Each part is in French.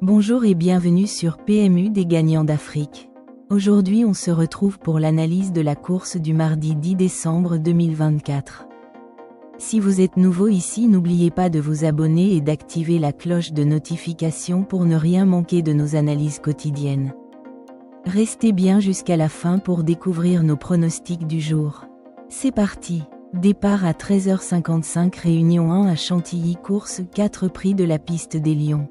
Bonjour et bienvenue sur PMU des gagnants d'Afrique. Aujourd'hui on se retrouve pour l'analyse de la course du mardi 10 décembre 2024. Si vous êtes nouveau ici, n'oubliez pas de vous abonner et d'activer la cloche de notification pour ne rien manquer de nos analyses quotidiennes. Restez bien jusqu'à la fin pour découvrir nos pronostics du jour. C'est parti! Départ à 13h55, réunion 1 à Chantilly, course 4 prix de la piste des Lions.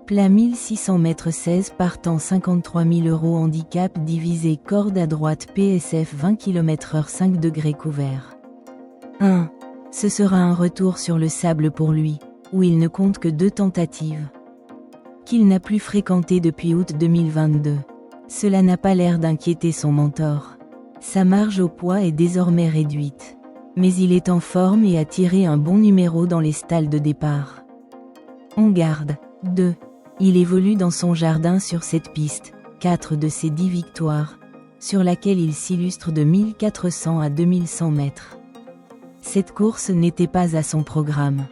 Plat 1600 m 16 partant 53 000 €, handicap divisé, corde à droite, PSF 20 km/h, 5 degrés couvert. 1. Ce sera un retour sur le sable pour lui, où il ne compte que 2 tentatives. Qu'il n'a plus fréquenté depuis août 2022. Cela n'a pas l'air d'inquiéter son mentor. Sa marge au poids est désormais réduite. Mais il est en forme et a tiré un bon numéro dans les stalles de départ. On garde. 2. Il évolue dans son jardin sur cette piste, 4 de ses 10 victoires, sur laquelle il s'illustre de 1400 à 2100 mètres. Cette course n'était pas à son programme.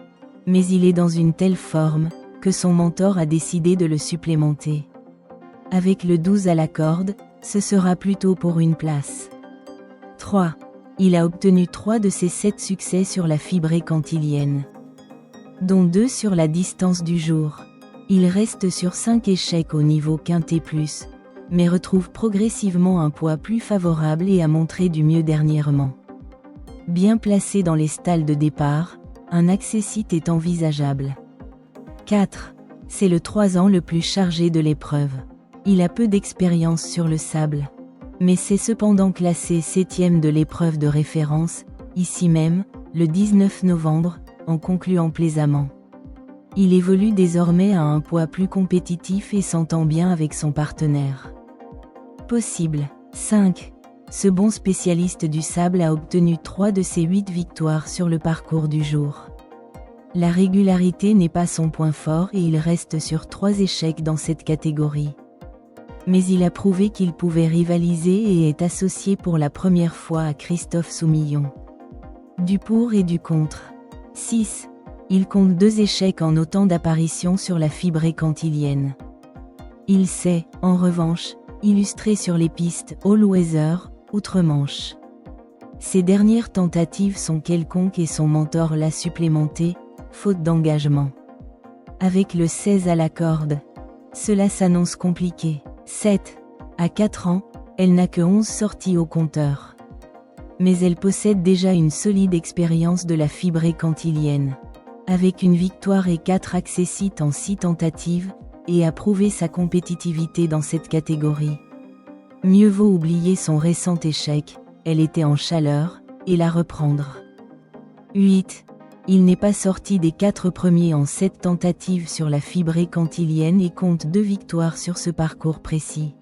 Mais il est dans une telle forme, que son mentor a décidé de le supplémenter. Avec le 12 à la corde, ce sera plutôt pour une place. 3. Il a obtenu 3 de ses 7 succès sur la fibrée cantilienne, dont 2 sur la distance du jour. Il reste sur 5 échecs au niveau quintet plus, mais retrouve progressivement un poids plus favorable et a montré du mieux dernièrement. Bien placé dans les stalles de départ, un accessite est envisageable. 4. C'est le 3 ans le plus chargé de l'épreuve. Il a peu d'expérience sur le sable. Mais c'est cependant classé 7e de l'épreuve de référence, ici même, le 19 novembre, en concluant plaisamment. Il évolue désormais à un poids plus compétitif et s'entend bien avec son partenaire. Possible. 5. Ce bon spécialiste du sable a obtenu 3 de ses 8 victoires sur le parcours du jour. La régularité n'est pas son point fort et il reste sur 3 échecs dans cette catégorie. Mais il a prouvé qu'il pouvait rivaliser et est associé pour la première fois à Christophe Soumillon. Du pour et du contre. 6. Il compte 2 échecs en autant d'apparitions sur la fibrée cantilienne. Il s'est, en revanche, illustré sur les pistes all-weather, outre-Manche. Ses dernières tentatives sont quelconques et son mentor l'a supplémenté, faute d'engagement. Avec le 16 à la corde, cela s'annonce compliqué. 7. À 4 ans, elle n'a que 11 sorties au compteur. Mais elle possède déjà une solide expérience de la fibrée cantilienne, avec une victoire et 4 accessites en 6 tentatives, et a prouvé sa compétitivité dans cette catégorie. Mieux vaut oublier son récent échec, elle était en chaleur, et la reprendre. 8. Il n'est pas sorti des 4 premiers en 7 tentatives sur la fibrée cantilienne et compte 2 victoires sur ce parcours précis.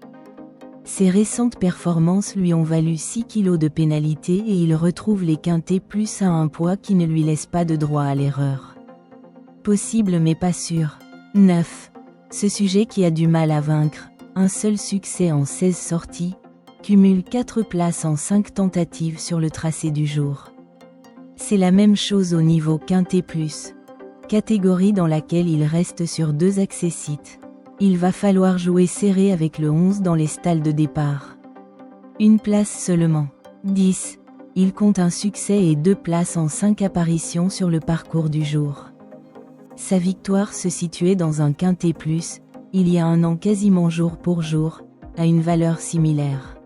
Ses récentes performances lui ont valu 6 kg de pénalité et il retrouve les quintets plus à un poids qui ne lui laisse pas de droit à l'erreur. Possible mais pas sûr. 9. Ce sujet qui a du mal à vaincre, un seul succès en 16 sorties, cumule 4 places en 5 tentatives sur le tracé du jour. C'est la même chose au niveau quintet plus, catégorie dans laquelle il reste sur 2 accessites. Il va falloir jouer serré avec le 11 dans les stalles de départ. Une place seulement. 10. Il compte un succès et 2 places en 5 apparitions sur le parcours du jour. Sa victoire se situait dans un quintet plus, il y a un an quasiment jour pour jour, à une valeur similaire.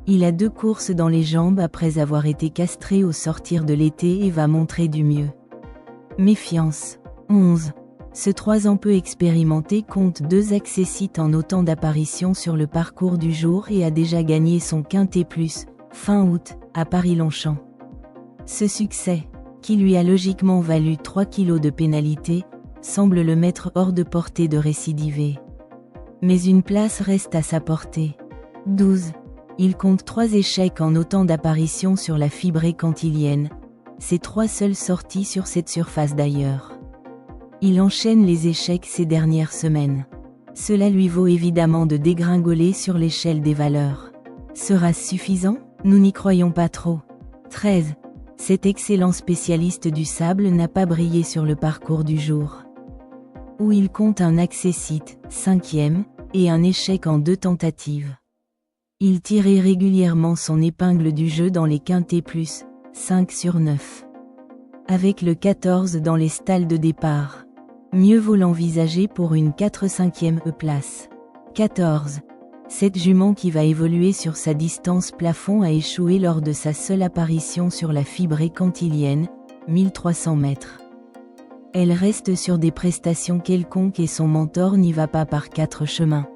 Il a 2 courses dans les jambes après avoir été castré au sortir de l'été et va montrer du mieux. Méfiance. 11. Ce 3 ans peu expérimenté compte 2 accessites en autant d'apparitions sur le parcours du jour et a déjà gagné son quintet plus, fin août, à Paris-Longchamp. Ce succès, qui lui a logiquement valu 3 kg de pénalité, semble le mettre hors de portée de récidiver. Mais une place reste à sa portée. 12. Il compte 3 échecs en autant d'apparitions sur la fibrée cantilienne, ses 3 seules sorties sur cette surface d'ailleurs. Il enchaîne les échecs ces dernières semaines. Cela lui vaut évidemment de dégringoler sur l'échelle des valeurs. Sera-ce suffisant? Nous n'y croyons pas trop. 13. Cet excellent spécialiste du sable n'a pas brillé sur le parcours du jour. où il compte un accessit, 5e, et un échec en 2 tentatives. Il tirait régulièrement son épingle du jeu dans les quintés plus, 5 sur 9. Avec le 14 dans les stalles de départ. Mieux vaut l'envisager pour une 4/5e place. 14. Cette jument qui va évoluer sur sa distance plafond a échoué lors de sa seule apparition sur la fibrée cantilienne, 1300 mètres. Elle reste sur des prestations quelconques et son mentor n'y va pas par 4 chemins.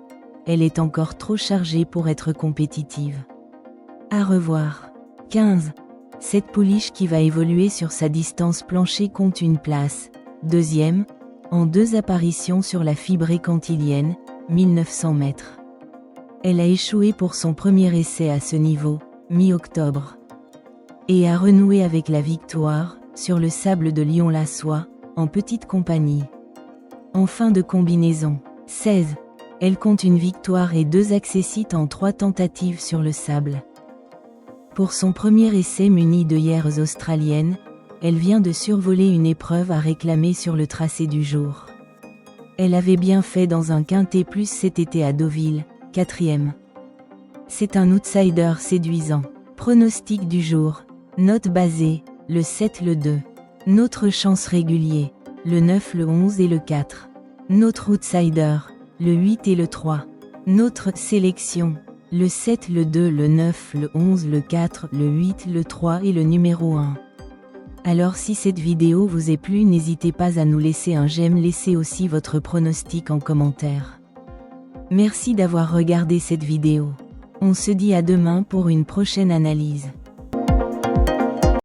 Elle est encore trop chargée pour être compétitive. À revoir. 15. Cette pouliche qui va évoluer sur sa distance plancher compte une place, 2e, en 2 apparitions sur la fibrée cantilienne, 1900 mètres. Elle a échoué pour son premier essai à ce niveau, mi-octobre. Et a renoué avec la victoire, sur le sable de Lyon-la-Soie, en petite compagnie. En fin de combinaison. 16. Elle compte une victoire et 2 accessits en 3 tentatives sur le sable. Pour son premier essai muni d'œillères australiennes, elle vient de survoler une épreuve à réclamer sur le tracé du jour. Elle avait bien fait dans un quintet plus cet été à Deauville, 4e. C'est un outsider séduisant. Pronostic du jour. Note basée, le 7, le 2. Notre chance régulier, le 9, le 11 et le 4. Notre outsider, le 8 et le 3. Notre sélection, le 7, le 2, le 9, le 11, le 4, le 8, le 3 et le numéro 1. Alors si cette vidéo vous est plu, n'hésitez pas à nous laisser un j'aime, laissez aussi votre pronostic en commentaire. Merci d'avoir regardé cette vidéo. On se dit à demain pour une prochaine analyse.